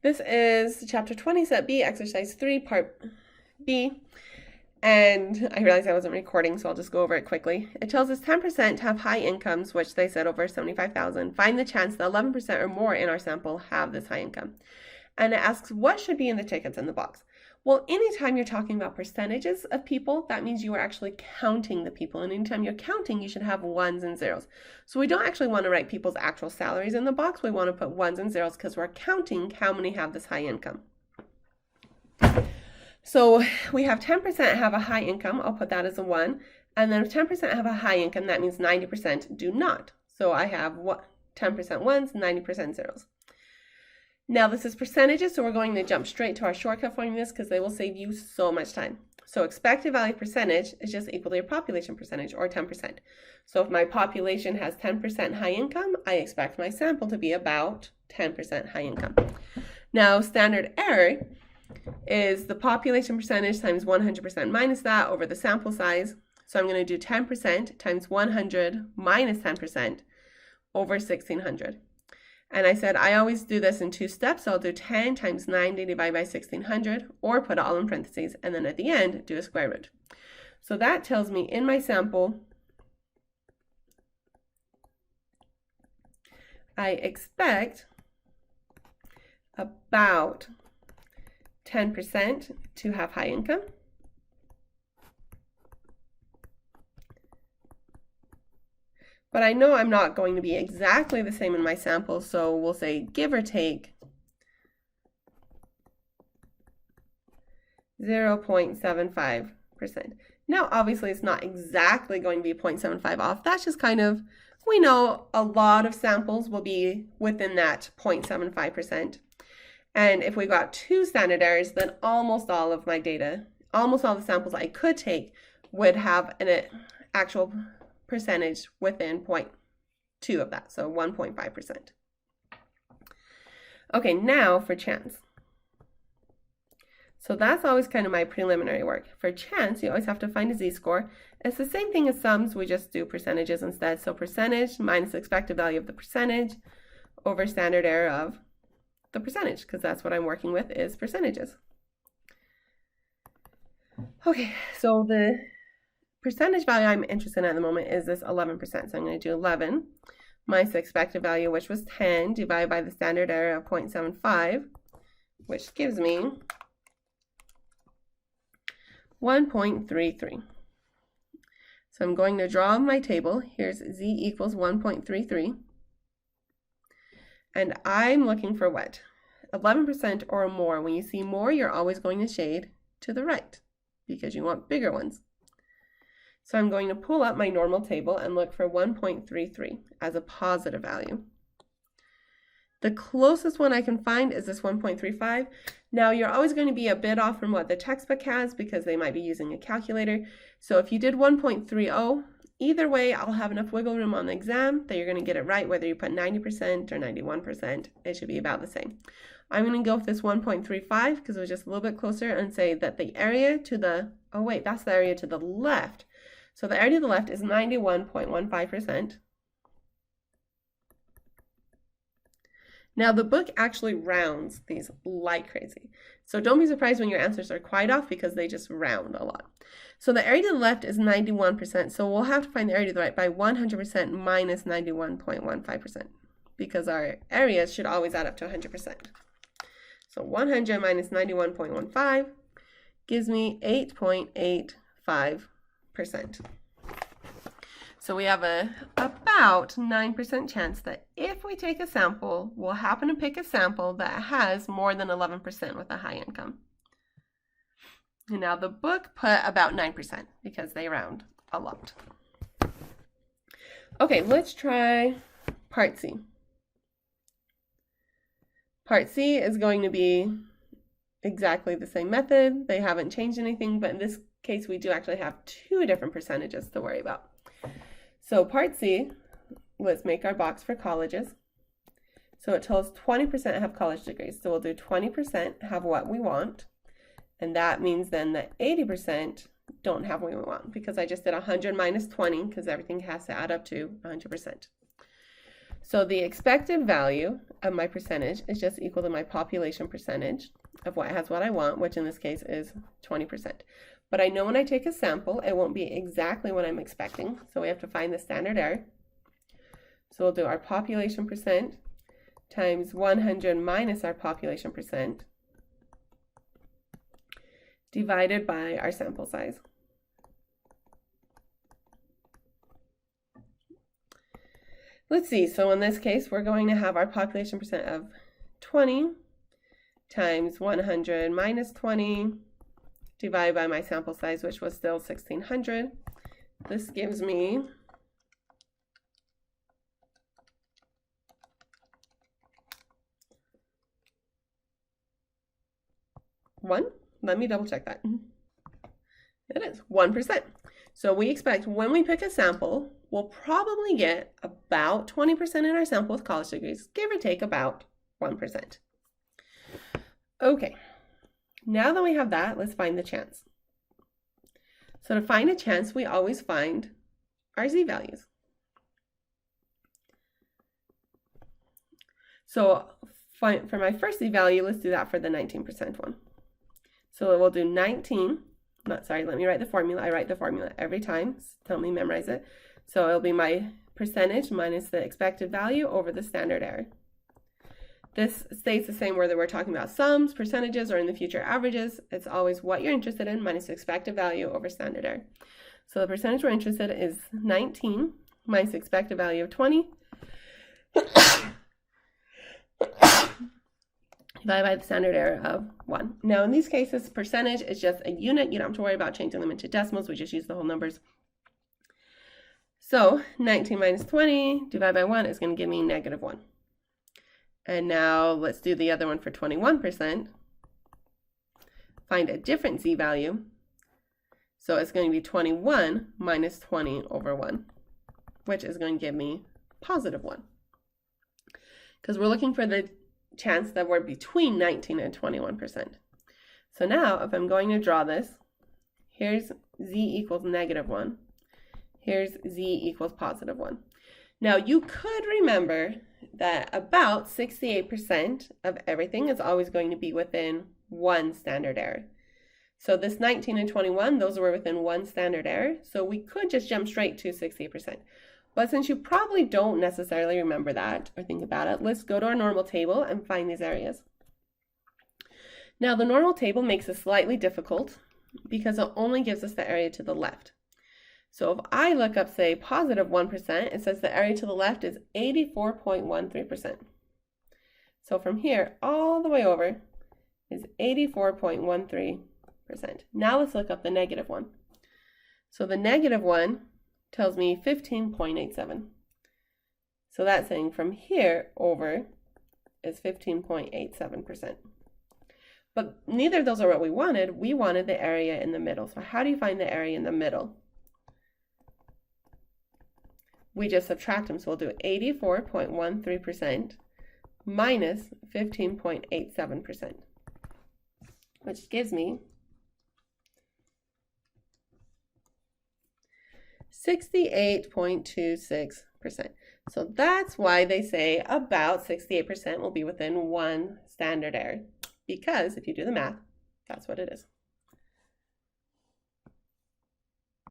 This is chapter 20, set B, exercise 3, part B. And I realized I wasn't recording, so I'll just go over it quickly. It tells us 10% have high incomes, which they said over 75,000. Find the chance that 11% or more in our sample have this high income. And it asks what should be in the tickets in the box. Well, anytime you're talking about percentages of people, that means you are actually counting the people. And anytime you're counting, you should have ones and zeros. So we don't actually want to write people's actual salaries in the box. We want to put ones and zeros because we're counting how many have this high income. So we have 10% have a high income. I'll put that as a 1. And then if 10% have a high income, that means 90% do not. So I have 10% ones, 90% zeros. Now this is percentages, so we're going to jump straight to our shortcut formulas because they will save you so much time. So expected value percentage is just equal to your population percentage, or 10%. So if my population has 10% high income, I expect my sample to be about 10% high income. Now standard error is the population percentage times 100% minus that over the sample size. So I'm going to do 10% times 100 minus 10% over 1600. And I said I always do this in 2 steps. So I'll do 10 times 90 divided by 1600, or put it all in parentheses, and then at the end do a square root. So that tells me in my sample I expect about 10% to have high income. But I know I'm not going to be exactly the same in my sample, so we'll say give or take 0.75%. Now, obviously, it's not exactly going to be 0.75 off. That's just kind of, we know a lot of samples will be within that 0.75%. And if we got 2 standard errors, then almost all of my data, almost all the samples I could take would have an actual percentage within 0.2 of that, so 1.5%. Okay, now for chance. So that's always kind of my preliminary work. For chance, you always have to find a z-score. It's the same thing as sums, we just do percentages instead. So percentage minus expected value of the percentage over standard error of the percentage, because that's what I'm working with is percentages. Okay, so the percentage value I'm interested in at the moment is this 11%. So I'm going to do 11 minus the expected value, which was 10, divided by the standard error of 0.75, which gives me 1.33. So I'm going to draw my table. Here's z equals 1.33. And I'm looking for what? 11% or more. When you see more, you're always going to shade to the right because you want bigger ones. So I'm going to pull up my normal table and look for 1.33 as a positive value. The closest one I can find is this 1.35. Now you're always going to be a bit off from what the textbook has because they might be using a calculator. So if you did 1.30, either way, I'll have enough wiggle room on the exam that you're going to get it right, whether you put 90% or 91%, it should be about the same. I'm going to go with this 1.35 because it was just a little bit closer and say that the area to the, oh wait, that's the area to the left. So the area to the left is 91.15%. Now the book actually rounds these like crazy. So don't be surprised when your answers are quite off because they just round a lot. So the area to the left is 91%. So we'll have to find the area to the right by 100% minus 91.15% because our areas should always add up to 100%. So 100 minus 91.15 gives me 8.85%. So we have about 9% chance that if we take a sample, we'll happen to pick a sample that has more than 11% with a high income. And now the book put about 9% because they round a lot. Okay, let's try part C. Part C is going to be exactly the same method. They haven't changed anything, but in this case, we do actually have 2 different percentages to worry about. So part C, let's make our box for colleges. So it tells 20% have college degrees. So we'll do 20% have what we want. And that means then that 80% don't have what we want because I just did 100 minus 20 because everything has to add up to 100%. So the expected value of my percentage is just equal to my population percentage of what has what I want, which in this case is 20%. But I know when I take a sample, it won't be exactly what I'm expecting. So we have to find the standard error. So we'll do our population percent times 100 minus our population percent divided by our sample size. Let's see, so in this case, we're going to have our population percent of 20 times 100 minus 20 divided by my sample size, which was still 1,600. This gives me 1. Let me double check that. It is 1%. So we expect when we pick a sample, we'll probably get about 20% in our sample with college degrees, give or take about 1%. Okay, now that we have that, let's find the chance. So to find a chance, we always find our z-values. So for my first z-value, let's do that for the 19% one. So we'll do 19, let me write the formula. I write the formula every time, tell me memorize it. So it'll be my percentage minus the expected value over the standard error. This stays the same whether we're talking about sums, percentages, or in the future averages. It's always what you're interested in minus the expected value over standard error. So the percentage we're interested in is 19 minus the expected value of 20 divided by the standard error of 1. Now in these cases, percentage is just a unit. You don't have to worry about changing them into decimals. We just use the whole numbers. So 19 minus 20 divided by 1 is going to give me -1. And now let's do the other one for 21%. Find a different z-value. So it's going to be 21 minus 20 over 1, which is going to give me +1. Because we're looking for the chance that we're between 19 and 21%. So now if I'm going to draw this, here's z equals -1. Here's z equals +1. Now you could remember that about 68% of everything is always going to be within one standard error. So this 19 and 21, those were within one standard error. So we could just jump straight to 68%. But since you probably don't necessarily remember that or think about it, let's go to our normal table and find these areas. Now the normal table makes it slightly difficult because it only gives us the area to the left. So if I look up, say, +1%, it says the area to the left is 84.13%. So from here all the way over is 84.13%. Now let's look up the -1. So the -1 tells me 15.87. So that's saying from here over is 15.87%. But neither of those are what we wanted. We wanted the area in the middle. So how do you find the area in the middle? We just subtract them. So we'll do 84.13% minus 15.87%, which gives me 68.26%. So that's why they say about 68% will be within one standard error, because if you do the math, that's what it is.